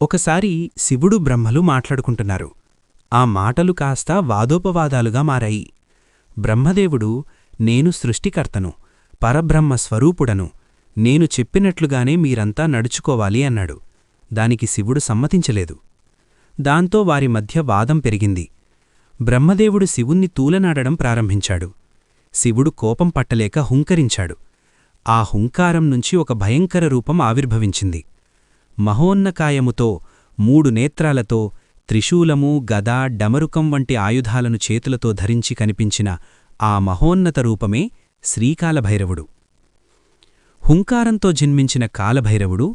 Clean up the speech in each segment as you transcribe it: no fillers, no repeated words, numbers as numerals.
ఒకసారి శివుడు బ్రహ్మలు మాట్లాడుకుంటున్నారు. ఆ మాటలు కాస్త వాదోపవాదాలుగా మారాయి. బ్రహ్మదేవుడు నేను సృష్టికర్తను, పరబ్రహ్మ స్వరూపుడను, నేను చెప్పినట్లుగానే మీరంతా నడుచుకోవాలి అన్నాడు. దానికి శివుడు సమ్మతించలేదు. దాంతో వారి మధ్య వాదం పెరిగింది. బ్రహ్మదేవుడు శివుణ్ణి తూలనాడడం ప్రారంభించాడు. శివుడు కోపం పట్టలేక హుంకరించాడు. ఆ హుంకారం నుంచి ఒక భయంకర రూపం ఆవిర్భవించింది. మహోన్నకాయముతో 3 నేత్రాలతో త్రిశూలము, గద, డమరుకం వంటి ఆయుధాలను చేతులతో ధరించి కనిపించిన ఆ మహోన్నత రూపమే శ్రీకాలభైరవుడు. హుంకారంతో జన్మించిన కాలభైరవుడు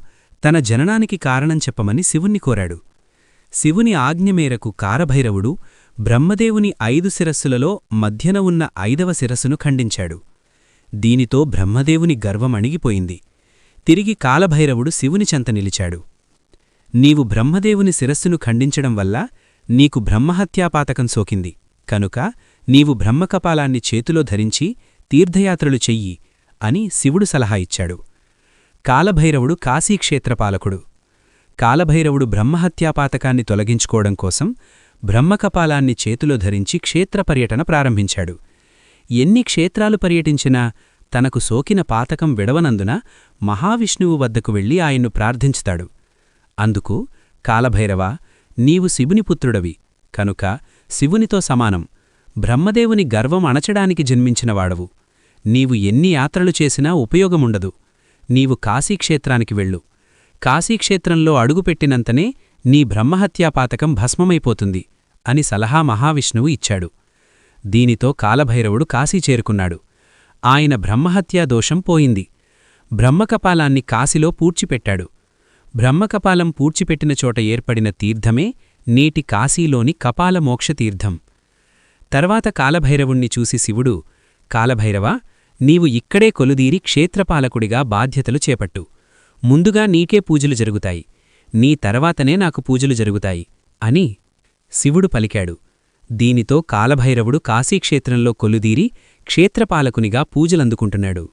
తన జననానికి కారణం చెప్పమని శివుణ్ణి కోరాడు. శివుని ఆజ్ఞ మేరకు కాలభైరవుడు బ్రహ్మదేవుని 5 శిరస్సులలో మధ్యన ఉన్న 5వ శిరస్సును ఖండించాడు. దీనితో బ్రహ్మదేవుని గర్వం అణిగిపోయింది. తిరిగి కాలభైరవుడు శివుని చెంత నిలిచాడు. నీవు బ్రహ్మదేవుని శిరస్సును ఖండించడం వల్ల నీకు బ్రహ్మహత్యాపాతకం సోకింది కనుక నీవు బ్రహ్మకపాలాన్ని చేతిలో ధరించి తీర్థయాత్రలు చెయ్యి అని శివుడు సలహా ఇచ్చాడు. కాలభైరవుడు కాశీక్షేత్రపాలకుడు. కాలభైరవుడు బ్రహ్మహత్యాపాతకాన్ని తొలగించుకోవడం కోసం బ్రహ్మకపాలాన్ని చేతిలో ధరించి క్షేత్రపర్యటన ప్రారంభించాడు. ఎన్ని క్షేత్రాలు పర్యటించినా తనకు సోకిన పాతకం విడవనందున మహావిష్ణువు వద్దకు వెళ్లి ఆయన్ను ప్రార్థించుతాడు. అందుకు కాలభైరవా, నీవు శివుని పుత్రుడవి కనుక శివునితో సమానం, బ్రహ్మదేవుని గర్వం అణచడానికి జన్మించినవాడవు. నీవు ఎన్ని యాత్రలు చేసినా ఉపయోగముండదు. నీవు కాశీక్షేత్రానికి వెళ్ళు. కాశీక్షేత్రంలో అడుగుపెట్టినంతనే నీ బ్రహ్మహత్యాపాతకం భస్మమైపోతుంది అని సలహా మహావిష్ణువు ఇచ్చాడు. దీనితో కాలభైరవుడు కాశీ చేరుకున్నాడు. ఆయన బ్రహ్మహత్యా దోషం పోయింది. బ్రహ్మకపాలాన్ని కాశీలో పూడ్చిపెట్టాడు. బ్రహ్మకపాలం పూడ్చిపెట్టిన చోట ఏర్పడిన తీర్థమే నేటి కాశీలోని కపాలమోక్షతీర్థం. తర్వాత కాలభైరవుణ్ణి చూసి శివుడు, కాలభైరవా, నీవు ఇక్కడే కొలుదీరి క్షేత్రపాలకుడిగా బాధ్యతలు చేపట్టు. ముందుగా నీకే పూజలు జరుగుతాయి, నీ తర్వాతనే నాకు పూజలు జరుగుతాయి అని శివుడు పలికాడు. దీనితో కాలభైరవుడు కాశీక్షేత్రంలో కొలుదీరి క్షేత్రపాలకునిగా పూజలందుకుంటున్నాడు.